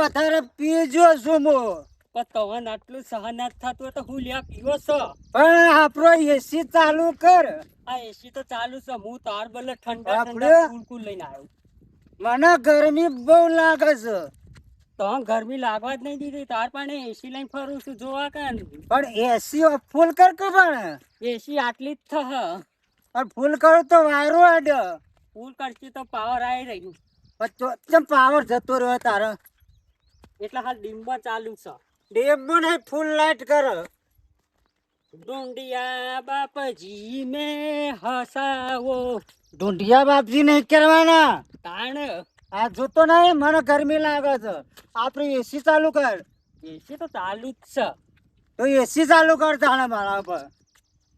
વધારે પીજો છું મો. પણ તવન આટલું સહન ના થતું હોય તો હું લ્યા પીવો છો. પણ આપણો એસી ચાલુ કર. આ એસી તો ચાલુ છે. હું તાર બદલે ઠંડા આપણે? ઠંડા કુલકુલ લઈને આવ્યો. મને ગરમી બહુ લાગે છે. તો ગરમી લાગવા જ નહીં દીધી. તાર પણ એસી લઈને ફરું છું જોવા કાન. પણ એસી ફૂલ કર કે પણ. એસી આટલી જ થહ. પણ ફૂલ કરું તો વાયરો આડ. ફૂલ કરશે તો પાવર આવી રહ્યું. કેમ પાવર જતો રહ્યો તારો? એટલે હાલ ડીમ્બા ચાલુ છે. ડેબો ને ફૂલ લાઈટ કર. ઢૂંઢિયા બાપજી ને હસાવો. ઢૂંઢિયા બાપજી નહીં કરવાના. તાણ આ જોતો નહીં મને ગરમી લાગે છે. આપણે એસી ચાલુ કર. એસી તો ચાલુ જ છે. તો એસી ચાલુ કર તાણે મારા પર.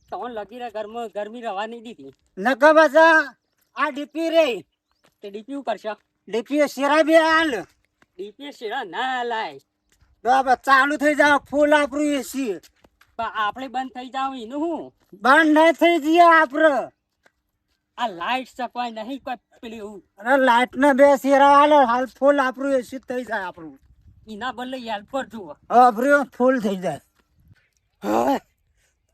તવન લગી રહ્યા ઘરમાં ગરમી રવા નહીં દીધી. નકા બસા આ ડીપી રે. તે ડીપી કરશે. ડીપી શેરા બી હાલ. ડીપી શેડા ના લાય. બરાબર ચાલુ થઈ જાવ ફૂલ આપણું એસી. પણ આપણે બંધ થઈ જાવ એનું હું. બંધ નહીં થઈ જઈએ આપણે. આ લાઈટ સપાય નહીં કોઈ પેલી હું. અરે લાઈટ ને બે શેરા હાલ હાલ ફૂલ આપણું એસી થઈ જાય આપણું. એના બદલે હેલ્પર જુઓ. આપણું ફૂલ થઈ જાય. હા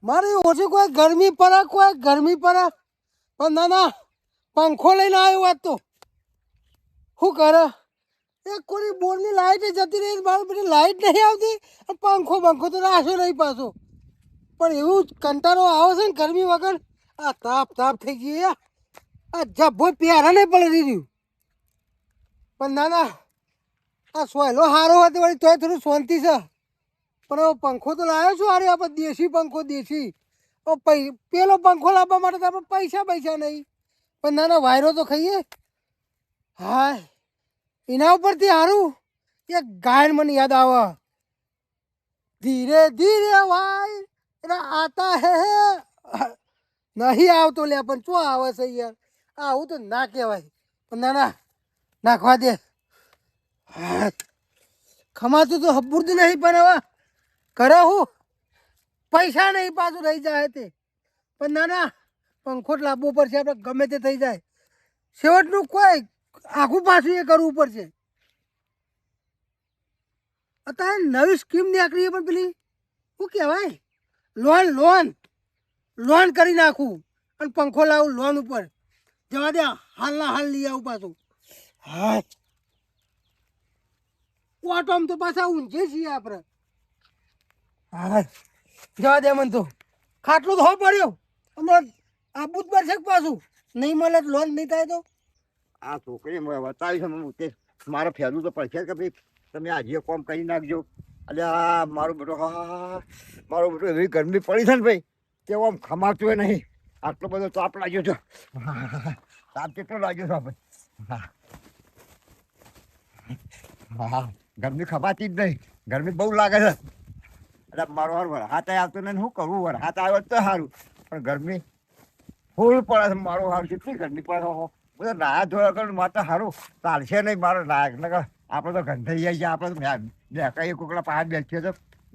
મારે ઓછી કોઈ ગરમી પડે કોઈ ગરમી પડે પણ ના ના પંખો લઈને આવ્યો વાત તો શું કરે એ કોઈ બોરની લાઈટ જતી રહી મારે બધી લાઈટ નહીં આવતી અને પંખો તો રાશો નહીં પાછો પણ એવું કંટાળો આવે છે ને ગરમી વગર આ તાપ થઈ ગઈ આ જબ્બો પ્યારા નહીં પડી રહ્યું પણ ના ના આ સોયલો સારો હતો વળી તોય થોડું શાંતિ છે પણ હવે પંખો તો લાવ્યો છું અરે આપણે દેશી પંખો દેશી પેલો પંખો લાવવા માટે તો આપણે પૈસા નહીં પણ ના ના વાયરો તો ખાઈએ હા એના ઉપરથી સારું એક ગાયન મને યાદ આવે ધીરે ધીરે વાય એટલે આતા હે નહીં આવતો લે પણ શું આવે છે યાર આવું તો ના કહેવાય પણ ના ના નાખવા દે હા ખમાતું તો હબુરદ નહીં પણ હવે કરે હું પૈસા નહીં પાછું રહી જાય તે પણ ના ના પંખો જ લાવવો પડશે આપણે ગમે તે થઈ જાય છેવટનું કોઈ આખું પાછું એ કરવું પડશે અત્યારે નવી સ્કીમ નીકળી પણ પેલી શું કહેવાય લોન કરી નાખું અને પંખો લાવું લોન ઉપર જવા દે હાલના હાલ લઈ આવું પાછું હા ઓટોમ તો પાછા ઊંઝે છીએ આપણે હા જવા દે મને તો ખાટલું તો હો પડ્યો હમણાં આપવું જ પડશે પાછું નહીં મળે લોન નહીં થાય તો આ છોકરી બતાવી છે મારે ફેરવું તો પડશે કે ભાઈ તમે આજે કોમ કરી નાખજો એટલે આ મારું બેટો એવી ગરમી પડી છે ને ભાઈ કે આમ ખમાતું નહીં આટલો બધો તાપ લાગ્યો છે તાપ કેટલો લાગ્યો છે ભાઈ હા ગરમી ખપાતી જ નહીં ગરમી બહુ લાગે છે એટલે મારો હાર વરસાદ આવતો નહીં શું કરવું વરસાદ આવ્યો તો સારું પણ ગરમી ફૂલ પડે છે મારો હાર કેટલી ગરમી પડે બધા નાયા ધોયા કર મારે સારું ચાલશે નહીં મારો નાયક ને આપણે તો ગંધાઈ જાય છે આપણે તો મેકાઈ કોકડા પહાડ બેસીએ તો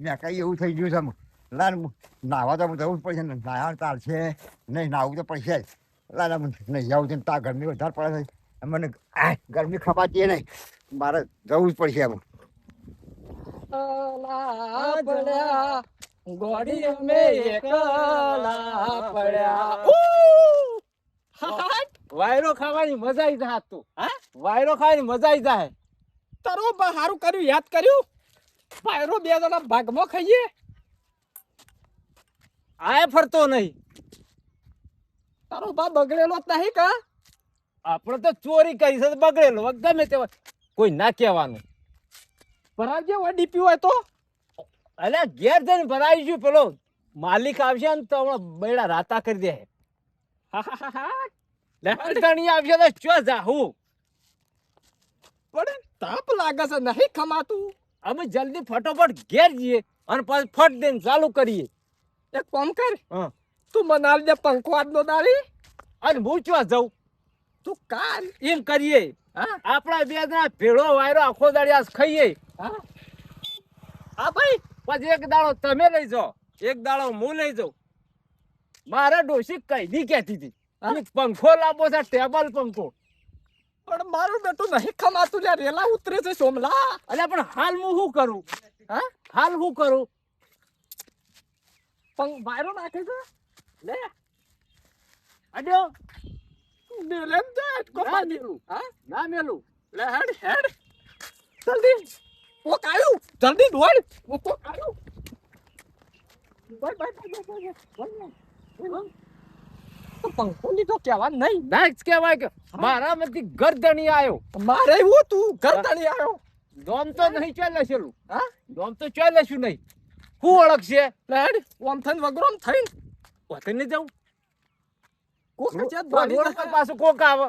મેકાઈ એવું થઈ ગયું છે લાન નાહવા તો જવું જ પડશે ને નાહવા ચાલશે નહીં નાહવું તો પડશે જ લાના નહીં જવું છે ત્યાં ગરમી વધારે પડે છે મને ગરમી ખપાતી નહીં મારે જવું જ પડશે એમ ગોડી અમે એકલા પડ્યા. વાયરો ખાવાની મજા આવી જાય તું હા વાયરો ખાવાની મજા આવી જાય તારો સારું કર્યું યાદ કર્યું વાયરો બે જણા ભાગમાં ખાઈએ આય ફરતો નહીં તારો બા બગડેલો જ નહીં કા આપણે તો ચોરી કરી છે બગડેલો ગમે તે કોઈ ના કહેવાનું ભરાવજે હોય ડીપી હોય તો અલ્યા ઘેર જઈને ભરાઈશું પેલો માલિક આવશે ને તો હમણાં બૈડા રાતા કરી દે લટકણી આવશે તો ચો જાહું પણ તાપ લાગે છે નહીં ખમાતું અમે જલ્દી ફટોફટ ઘેર જઈએ અને પછી ફટ દઈને ચાલુ કરીએ એક કામ કર હા તું મનાલ દે પંખો આજનો દાડી અને હું ચો જાઉં તું કાલ એમ કરીએ હા આપણા બે જણા ભેળો વાયરો આખો દાડી આજ ખાઈએ હા હા ભાઈ પછી એક દાડો તમે લઈ જાઓ એક દાડો હું લઈ જાઉં મારે ડોશી કઈ દી કહેતી હતી પંખો લાવવો છે ટેબલ પંખો પણ મારું બેટું નહીં ખમાતું લ્યા, રેલા ઉતરે છે સોમલા. અલ્યા પણ હાલ હું શું કરું? હા હાલ શું કરું? પણ વાયરો નાખે છે લે અડ્યો ડેલેમ જાય ના કોપા. મેલું, હા ના મેલું. લે હેડ હેડ જલ્દી કોક આવ્યું, જલ્દી દોડ. કોક આવ્યું. તો પંખોની તો કહેવાનું નહીં. ના જ કહેવાય કે મારામાંથી ગરદણી આવ્યો. મારે એવું તું ગરદણી આવ્યો. દોમ તો નહીં ચાલે છેલું. હા દોમ તો ચાલે શું નહીં. શું ઓળખશે? લેડ ઓમ થઈને વગરોમ થઈને વતને જાઉં કોક છે રોડ દોડી પર પાછું કોક આવે.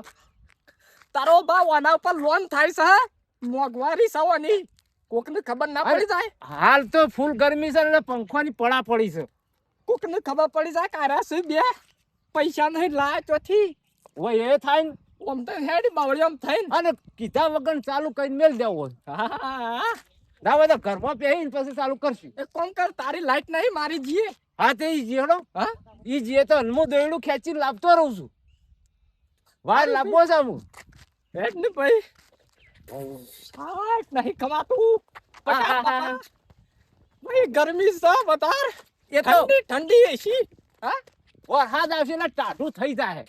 તારો બા આના ઉપર લોન થાય છે મોંઘવારી સવાની કોકને ખબર ના પડી જાય. હાલ તો ફૂલ ગરમી છે અને પંખાની પડા પડી છે. કોકને ખબર પડી જાય કારા છે બે પૈસા નહીં લાય ચોથી ઓય એ થાય ને ઓમ તો હેડ બાવળિયામ થઈને. અને કીધા વગર ચાલુ કરીને મેલ દેવો હોય. હા ના હોય તો ઘરમાં પહેરીને પછી ચાલુ કરશું. એક કોમ કર, તારી લાઈટ નહીં મારી જીએ. હા તે ઈ જીએડો. હા ઈ જીએ તો હું દોયડું ખેંચીને લાવતો રહું છું. વાર લાવવો છે હું. હેડ ને ભાઈ સાટ નહીં ખમાતું. ભાઈ ગરમી છે વધાર. એ તો ઠંડી ઠંડી એસી. હા વરસાદ આવશે એટલે ટાઢું થઈ જાય.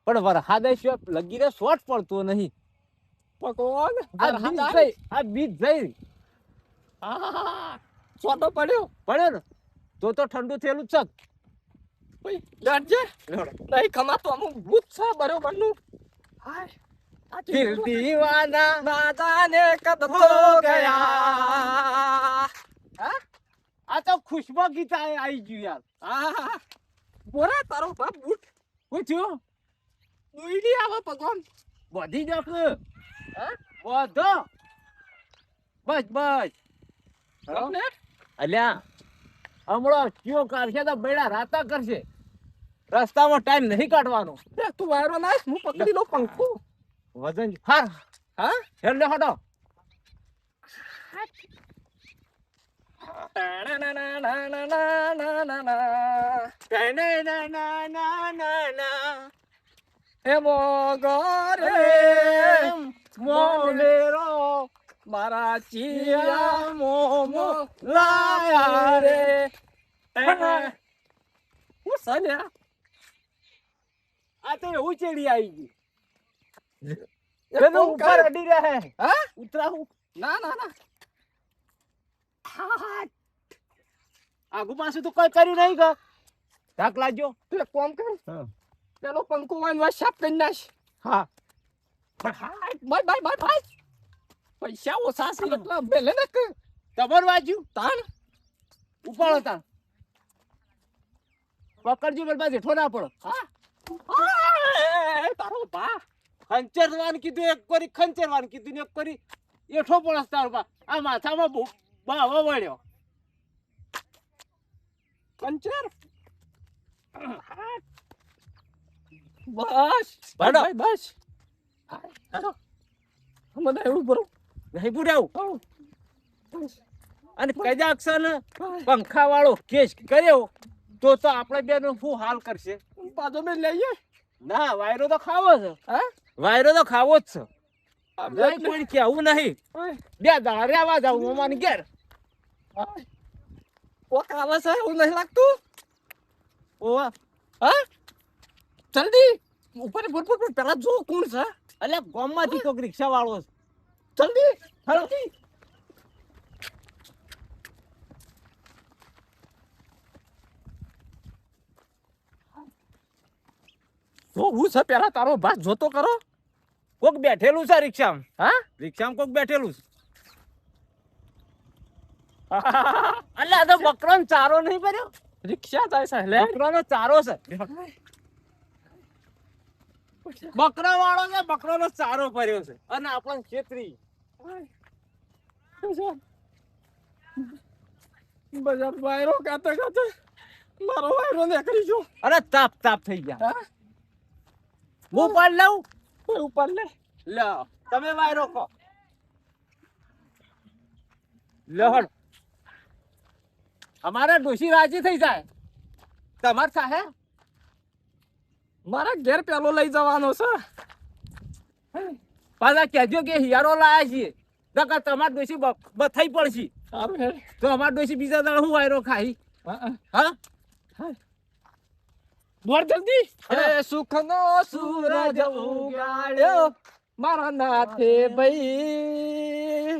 પણ વરસાદ આવશે લગીને શોર્ટ પડતો નહીં. ભગવાન આ બીજ જઈ, આ બીજ જઈ હા સોટો પડ્યો. પડ્યો ને તો ઠંડુ થયેલું જ છે. ભાઈ ડરજે નહીં ખમાતું અમુક ભૂત છે બરોબર નું. હાય ફિર દીવાના ના જાને કબ ખો ગયા. હા આ તો ખુશબો ગીત આવી ગયું યાર. હા બોરા તારો બાપ બૂટ શું થયું? દોઈડી આવે ભગવાન. બધી જક હા બધો બસ બસ. ને અલ્યા હમણાં કયો કાઢશે તો બેડા રાતા કરશે. રસ્તામાં ટાઈમ નહીં કાઢવાનો. તું વાયરો નાખ હું પકડી લો પંખો. વજન હાર હા એટલે હટો. હે મોગરે મોનેરો મારા ચિયા મોમો લાયા રે. હું સન્યા આ તો એવું ચેડી આવી ગઈ. એ પેલું કોણ ઉપર કરે? અડી રહે. હા ઉતરાવું ના ના ના આગુ પાછું તો કઈ કર્યું નહીં કા. ધાક લાગજો. તું એક કામ કર હા. પેલો પંખો વાન સાફ કરી નાખ. હા પણ હા બાય બાય બાય બાય પૈસા ઓછા છે એટલે બેલે ને કે તમારું વાંચ્યું તાણ ઉપાડો તાર. પકડજો પેલા જેઠો ના પડો. હા આ, તારો બા ખંચરવાનું કીધું એક કરી, ખંચરવાનું કીધું ને એક કરી એઠો પડસ તાર બા. આ માથામાં બાવા વળ્યો. પંચર બસ ભાડો. ભાઈ બસ હાલો મને એવું બરો નહીં પૂરાવું. બસ અને કદાચ છે ને પંખા વાળો કેસ કર્યો તો આપણે બેનો શું હાલ કરશે? પાછો મેં લઈએ. ના વાયરો તો ખાવો છે. હા વાયરો તો ખાવો જ છે. આપણે નહીં કોઈ કેવું નહીં. ઓય, બે દાડા રેવા જાવ મામાની ઘેર. ઓય. કોક આવે છે એવું નહીં લાગતું. ઓવા હા જલ્દી ઉપર ફૂટ પેલા જો કોણ છે. એટલે ગામમાંથી કોઈક રિક્ષા વાળો છે. જલ્દી હાલો. જલ્દી જો હું છે પેલા તારો ભાત જોતો કરો. કોક બેઠેલું છે રિક્ષામાં. હા રિક્ષામાં કોક બેઠેલું છે. એટલે આ તો બકરાનો ચારો નહીં કર્યો. રિક્ષા જાય છે લે બકરાનો ચારો છે. બકરા વાળો છે, બકરાનો ચારો ભર્યો છે અને આપણને છેતરી. બજાર વાયરો કાતે કાતે મારો વાયરો નીકળી ગયો. અરે તાપ તાપ થઈ ગયા. હા હું પાડ લઉં. કોઈ ઉપર લે લો તમે વાયરો કહો. લહડ અમારા ડોશી રાજી થઈ જાય. તમાર થાહે મારા ઘેર પેલો લઈ જવાનો છે. પાછા કહેજો કે હિયારો લાયા છીએ નકર તમાર ડોશી બથાઈ પડશે સારું હે તો અમાર ડોશી બીજા દાડા હું વાયરો ખાઈ હા દોડ જલ્દી એ સુખનો સૂરજ ઉગાડ્યો મારા નાથે ભાઈ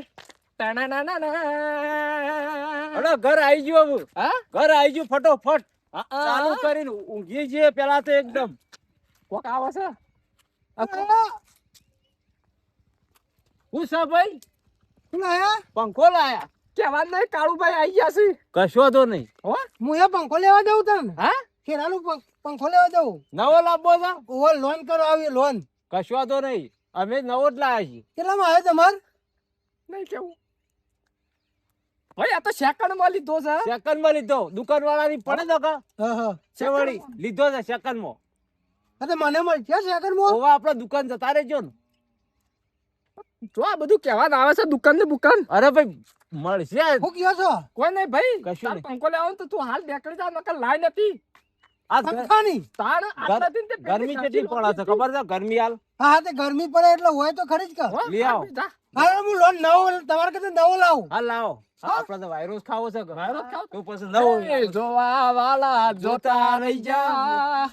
અરે ઘર આવી ગયું હવે હા ઘર આવી ગયું ફટોફટ ચાલુ કરીને ઊંઘી જઈએ પેલા તો એકદમ કોક આવે છે હું છે ભાઈ શું લાયા પંખો લાયા કેવા નહીં કાળુભાઈ આવી ગયા છે કશો તો નહીં હો હું એ પંખો લેવા દઉં તને હા ખેરાનું પંખો લેવા દઉં નવો લાવવો છે ઓવર લોન કરો આવી લોન કશો તો નહીં અમે નવો જ લાયા છીએ કેટલામાં આવે તમાર નહીં કેવું ભાઈ આ તો સેકન્ડ માં લીધો છે સેકન્ડ માં લીધો દુકાન વાળાની પડે તો કા હા છેવડી લીધો છે સેકન્ડ માં હા મને મળશે સેકન્ડમાં ઓવા આપણા દુકાન જતા રહેજો ને જો આ બધું કેવા આવે છે દુકાન ને દુકાન અરે ભાઈ મળશે હું કયો છો કોઈ નહીં ભાઈ કશું તાર નહીં. પંખો લેવો ને તો તું હાલ નીકળી જા નકર લાઈ નથી આ પંખાની તાણ આટલા દિન તે ગરમી કેટલી પડે છે ખબર છે ગરમી હાલ હા હા તે ગરમી પડે એટલે હોય તો ખરી જ કા હો, લઈ આવો. જા. હા હું લોન નવો તમારે કરતા નવો લાવું હાલ લાવો આપડે તો વાયરસ ખાવો છે વાયરસ ખાવો? તો પછી નવો એ જોવા વાળા જોતા રહી જા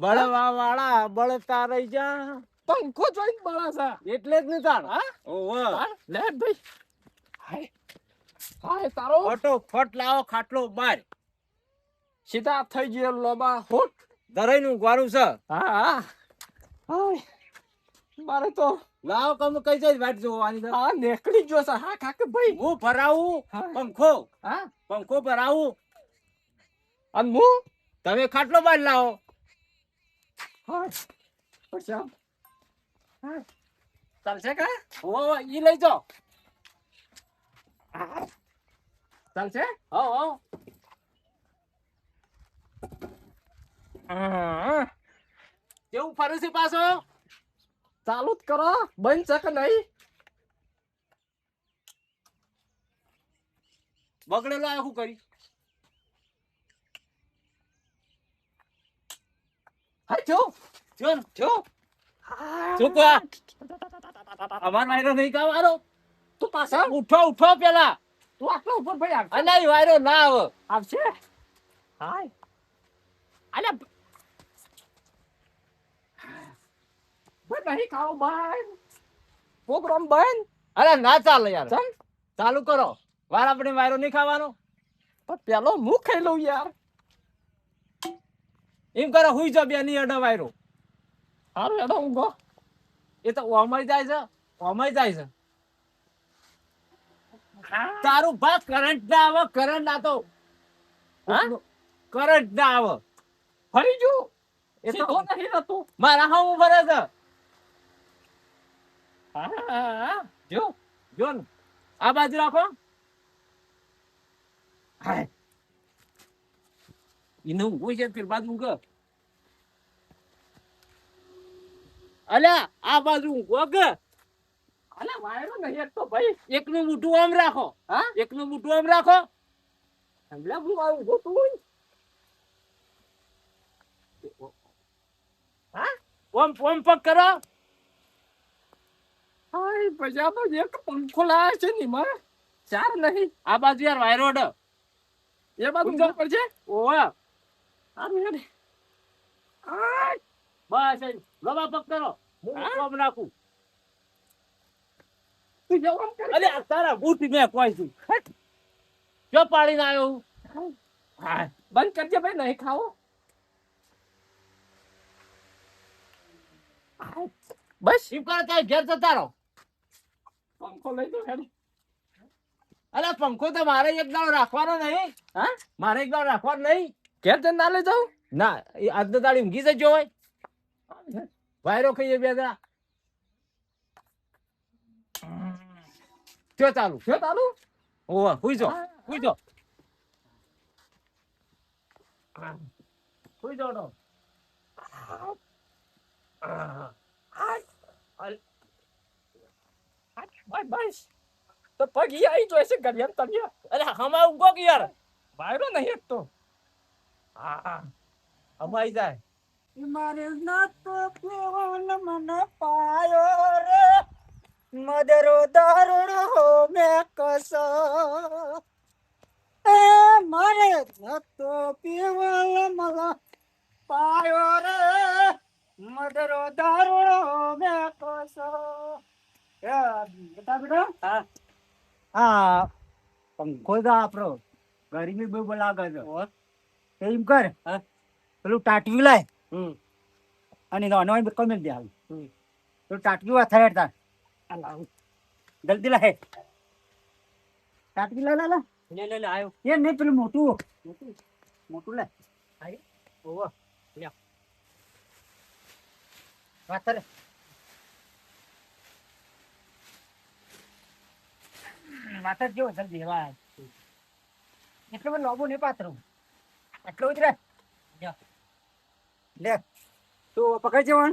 બળવા વાળા બળતા રહી જા પંખો જોઈને બળા છે એટલે જ નહીં તાણ હા ઓહો તાણ લે ભાઈ હાય હાય તારો ફટોફટ લાવો ખાટલો બાર સીધા થઈ ગયો લોબા હોટ ધરાઈનું ગવારું છે હા હા હાય મારે તો લાવો કમ કઈ જાય વાટ જોવાની છે આ નીકળી ગયો છે હા કાકે ભાઈ હું ભરાવું હા. પંખો ભરાવું અને હું તમે ખાટલો બાર લાવો હાય પછી હાય ચાલશે કા ઓ ઈ લઈ જાઓ ચાલશે હો કેવું ફરું છે પાછો ચાલુ જ કરો બંધ છે કે નહીં બગડેલો આ શું કરી હા જો જો ને, જો શું કહો? અમાર વાયરો નહીં કાવાનો તું પાછા ઉઠો પેલા તું આટલા ઉપર ભાઈ આવશે અને ઈ વાયરો ના આવે આવશે હાય અલ્યા ભાઈ નહીં ખાઓ બંધ પ્રોગ્રામ બંધ અરે ના ચાલે યાર ચમ ચાલુ કરો વાર આપણે વાયરો નહીં ખાવાનો પણ પેલો હું ખાઈ લઉં યાર એમ કરો હુઈ જાવ બે ની અડો વાયરો હારું એડો ઊંઘો એ તો ઓમાઈ જાય છે તારું ભા કરંટ ના આવે કરંટ ના તો હા? કરંટ ના આવે ફરી જો એ તો સીધો નહીં રહેતું મારા હા હું ભરે છે હા જો જો ને આ બાજુ રાખો હાય ઇનું ઊંઘું છે પેલી બાજુ ઊંઘ અલ્યા આ બાજુ ઊંઘો કે અલ્યા વાયરો નહીં એક તો ભાઈ એકનું મોઢું આમ રાખો હા એકનું મોઢું આમ રાખો હમણાં હું આવું ગોતું હા ઓમ પગ કરો હાય બજાનો એક પંખો લાયા છે ની માં ચાર નહીં આ બાજુ યાર વાયરો અડ એ બાજુ ઊંઘો. ઉપર છે ઓવા હારું હેડ હાય બસ એ લોબા પગ કરો હું હા? આમ રાખું તું જાવ આમ કરે અલે આ તારા બૂટ મેં કોઈ છું જો પાડીને આવ્યો હું હા બંધ કરજે ભાઈ નહીં ખાઓ હાય. બસ એમ કરો ત્યાં ઘેર જતા રહો પંખો લઈ દો હેડ અલે પંખો તો મારે એક દાડો રાખવાનો નહીં હા મારે એક દાડો રાખવાનો નહીં ઘેર જઈને ના લઈ જાઉં ના એ આજનો દાડી ઊંઘી જજો હોય વાયરો ખાઈએ બે દાડા જો ચાલુ જો તારું ઓવા હુઈ જો હુઈ જો હુઈ જો નો ભાઈ બસ તો પગી આવી જોઈશે ગરિયમ તમે અરે હમા ઊંઘો કે યાર વાયરો નહીં એક તો હા હમાઈ જાય મારે નાતો કેવલ મને પાયો રે મદરો દારૂડો મેં કસો એ મારે ધતો પીવલ મલ પાયો રે મદરો દારૂડો મેં કસો એ બેટા બેટા હા પંખો તો આપણો ગરમી બહુ લાગે છે એમ કર પેલું ટાટવી લાય અને નાનો કમેલ દે હાલ પેલું ટાટવી અથાડ તાર જલ્દી લાય ટાટવી લા લા લા લે આવ્યો એ નહીં પેલું મોટું મોટું લે ઓવો લે વાત રે વાત જ જો જલ્દી વાત એટલો બધો લોબો નહીં પાતળું આટલો જ રે લે તું પકડ જવાન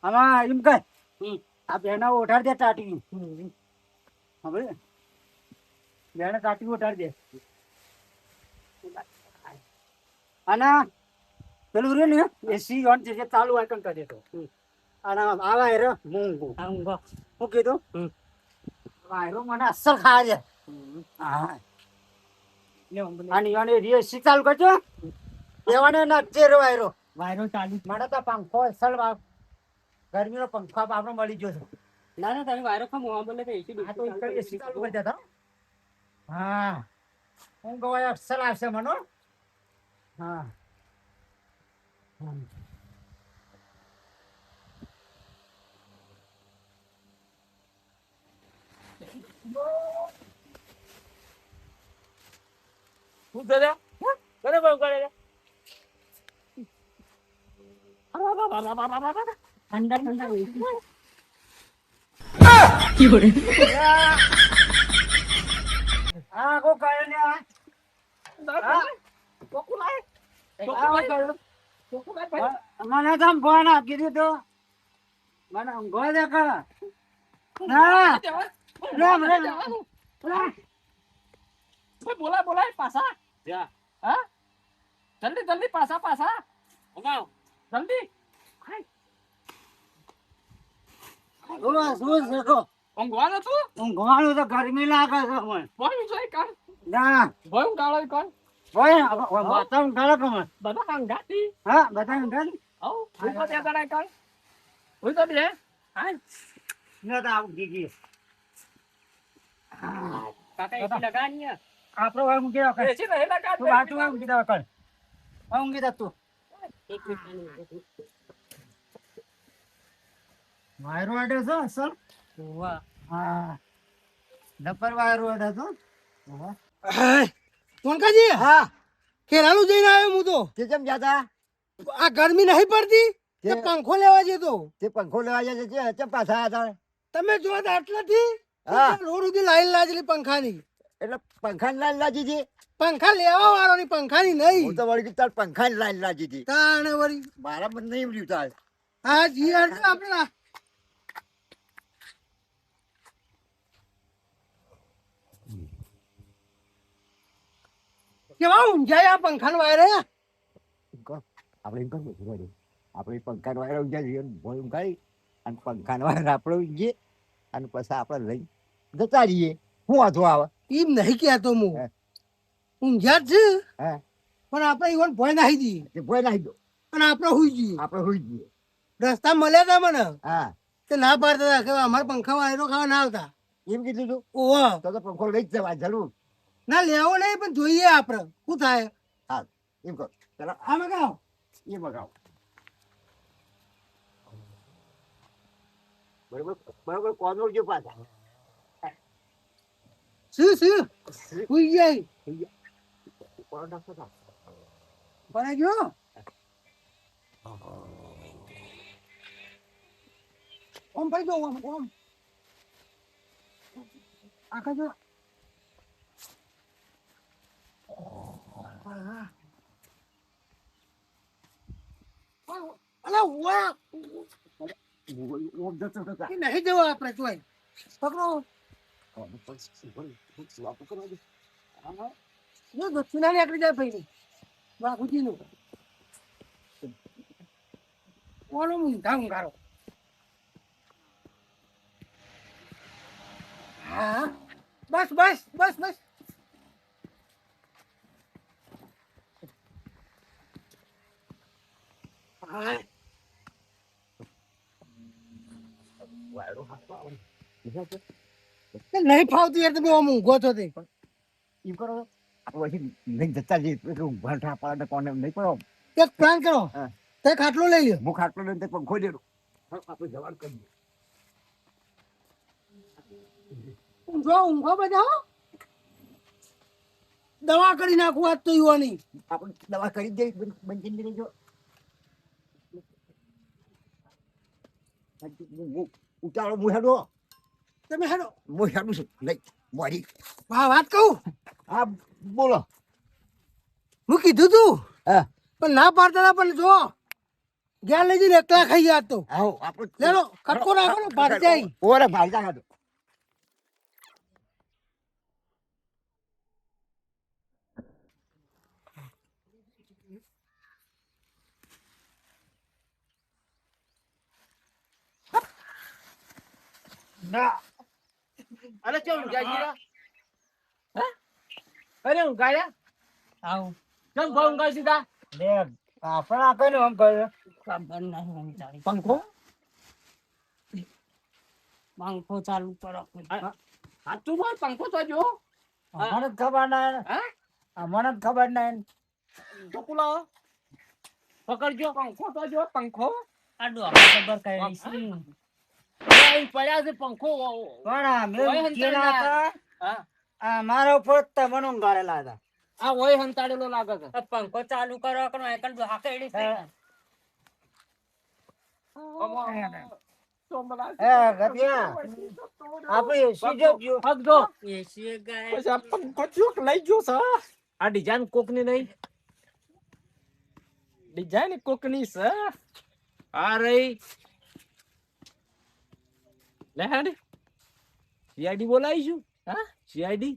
આમાં એમ કર આ બેના ઓઢાડ દે ટાટી હવે બેને ટાટી ઓઢાડ દે અને પેલું રે ને એસી ઓન જે ચાલુ આઈકન કરી દેતો અને આવા રે મૂંગો શું કીધું વાયરો મને અસર ખાય છે હા અને યોને એસી ચાલુ કરજો એવાને નાચે રે વાયરો ચાલુ મને તો પંખો અસર ગરમીનો પંખો આપણે મળી ગયો છે ના ના તમે વાયરો ખા મોવા બોલે તો એસી ચાલુ કરી દેતા હા હું ગવાય અસર આવશે મનો હા શું કરે બરાબર કરે ઠંડા ઠંડા હા કો કરે ને મને તમ ફોન આપી દીધો મને ઊંઘો દે કે ના રામ રામ બોલાય પાછા હા જલ્દી પાછા જલ્દી ઊંઘવાનું તું ઊંઘવાનું તો ગરમી લાગે છે મને ભોય જોઈ કર ના ભોય ઊંઘાળો કર ભાઈ માતા ઊંઘાડો કે મને બધા ઊંઘાતી હા બધા ઊંઘાડી હું તો ત્યાં કરાય કર હું તો બે હા ન તો આવું ગીગી કાકા એસી લગાની આપણો વાય ઊંઘી રાખ એસી નહીં લગા તું બાટુ વાય ઊંઘી રાખ કર ઊંઘી જા તું એક મિનિટ વાયરો આડે છે અસલ વાહ હા ડબર વાયરો આડે છે મોનકાજી હા કેરાલું જઈને આવ્યો હું તો તે કેમ જતા આ ગરમી નહીં પડતી તે પંખો લેવા જતો તે પંખો લેવા જાય છે કેમ પાછા આવ્યા હતા તમે જો તો આટલાથી હા. રોડ સુધી લાઈન લાગેલી પંખાની એટલે પંખાની લાઈન લાગી હતી પંખા લેવા વાળોની પંખાની હું નહીં તો વળી તાર પંખાની લાઈન લાગી હતી તાણે વળી મારા મન નહીં રહ્યું તાર હા જી આપણે કેવા ઊંઝાય આ પંખાનો વાયર હે આપણે એમ કરવું છે આપણે પંખાનો વાયર ઊંઘ્યા છીએ ભોય ઊંઘાડી અને પંખાનો વાયર આપણે ઊંઘીએ અને પછી આપણે લઈ જતા રહીએ શું વાંધો આવે એમ નહીં કહેતો હું હે. ઊંઝા જ છે હે પણ આપણે ઈવન ભોય નાખી દઈએ તે ભોય નાખી દો અને આપણે હુઈ જઈએ આપણે હોઈ જઈએ રસ્તા મળ્યા હતા મને હા તે ના પાડતા હતા કે અમારે પંખા વાયરો ખાવા ના આવતા એમ કીધું તું ઓહો તો પંખો લઈ જ જવા જરૂર ના લેવો નહીં પણ જોઈએ આપણે શું થાય હા એમ કહો ચાલો આમે કહો એ મગાવો બરોબર બરોબર કોનો જો પાછા શું હુઈ જાય કોનો નાખો તા બને ગયો ઓમ ભાઈ જો ઓમ આખા જો અલા વાહ ઓમ જતો જતા એ નહીં જવા આપણે તોય પકડો જો દક્ષિણા નીકળી જાય ભાઈ બાપુજીનું ઓલો ઊંઘારો હા બસ બસ બસ બસ હા નહીં ફાવતી યાર તમે આમ ઊંઘો છો તે એમ કરો આપણે પછી લઈને જતા જઈએ ઊંઘવા ઠાપા ને કોને નહીં પડો એક પ્લાન કરો હા. તે ખાટલો લઈ લ્યો હું ખાટલો લઈને તે પંખો દેડો આપણે જવાનું કરીએ ઊંઘો ઊંઘો બધા હો. દવા કરી નાખું આજ તો યુવાની આપણે દવા કરી દઈએ બંધ રહેજો ઉતારો હું હેડો તમે હેડો હું હેડું છું લઈ મોરી વાત કહું હા બોલો હું કીધું તું હા પણ ના પાડતા હતા પણ જો ગયા લઈ જઈને એકલા ખાઈ ગયા તો આવો આપણે લેલો કટકો નાખો ને ભાગ જાય ઓરે ભાઈ જા ના અરે ચો ઊંઘાજી હે અરે ઊંઘાયા આવું કેમ ભાવ ઊંઘાઈ દીધા લે આપણે આ કઈ આમ કર્યો ખબર નહીં પંખો પંખો ચાલુ કરો હાચું બોલ પંખો તો જો અમને જ ખબર નહીં હે અમને જ ખબર નહીં ચોકુલો પકડજો પંખો તો જો પંખો આડો આપણે ખબર કઈ નહીં ઓય પડ્યા છે પંખો પણ અમે ઓય કેલા હતા હા આ મારા ઉપર તમને ઊંઘાડેલા હતા આ ઓય હંતાડેલો લાગે છે પંખો ચાલુ કરો કે એકલ હાકેડી છે ગતિયા આપણે એસી જો હગજો એસી ગાય પછી આ પંખો ચોક લઈ ગયો છે આ ડિઝાઇન કોક ની નહીં ડિઝાઇન કોકની છે આ રહી લે હેડ સીઆઈડી બોલાવીશું હા સીઆઈડી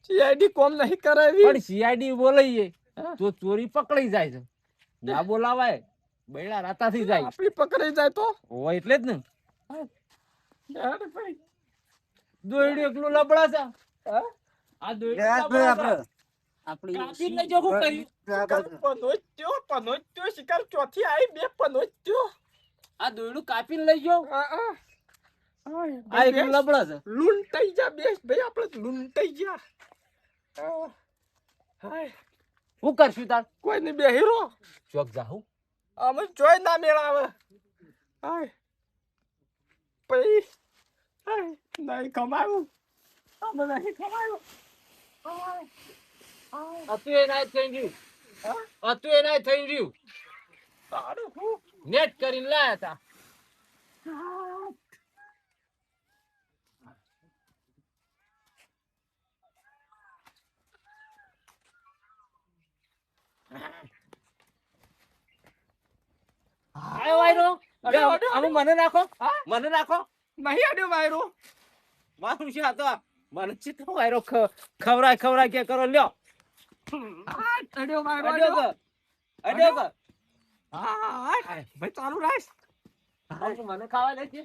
સીઆઈડી કોમ નહીં કરાવી પણ સીઆઈડી બોલાવીએ તો ચોરી પકડાઈ જાય છે ના બોલાવાય બૈડા રાતાથી જાય આપણી પકડાઈ જાય તો હોય એટલે જ ને યાર ભાઈ દોયડું એકલું લબડા છે હા? આ દોયડું લબડા છે. આપણી કાપી લેજો હું કહ્યું પનોત્યો શિકાર ચોથી આવી બે પનોત્યો આ દોયડું કાપીને લઈ જાઓ આ એકલું આ લબડા છે લૂંટાઈ જા બેસ ભાઈ આપણે લૂંટાઈ ગયા હાય શું કરશું તાર કોઈ નહીં બે હીરો ચોક જાઉં અમે જોઈ ના મેળાવે હાય પઈ હાય નહીં કમાયું અમે નહીં કમાયું હતું એ ના થઈ રહ્યું હતું એ ના થઈ રહ્યું તારું હું નેટ કરીને લાયા હતા આયો વાયરો અમે મને નાખો મને નાખો નહીં આડ્યો વાયરો મારું છે આ તો મને ચિત્ર વાયરો ખવરાય કે કરો લ્યો અડ્યો વાયરો અડ્યો કર અડ્યો કર હા ભાઈ ચાલુ રાખ મને ખાવા દે છે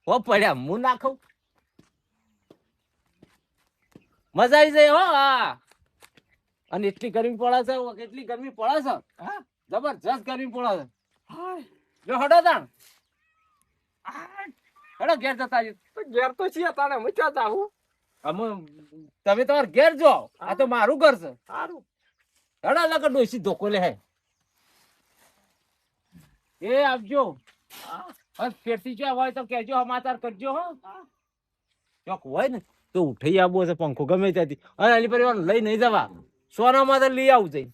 હો પડ્યા હું નાખું મજા આવી જાય હો હા અને એટલી ગરમી પડે છે કેટલી ગરમી પડે છે હા જબરજસ્ત ગરમી પડે છે હાય જો હડો તાણ હડો ઘેર જતા રહ્યો તો ઘેર તો છીએ તારે હું ક્યાં જાઉં અમે તમે તમાર ઘેર જો આ તો મારું ઘર છે સારું હડો લગર ડોસી ધોકો લે હે એ આપજો બસ ફેરથી જો હોય તો કહેજો સમાચાર કરજો હો ચોક હોય ને તો ઉઠાઈ આવવો છે પંખો ગમે ત્યાંથી અને અલી પરિવાર લઈ નહીં જવા સોનામાં તો લઈ આવું જઈ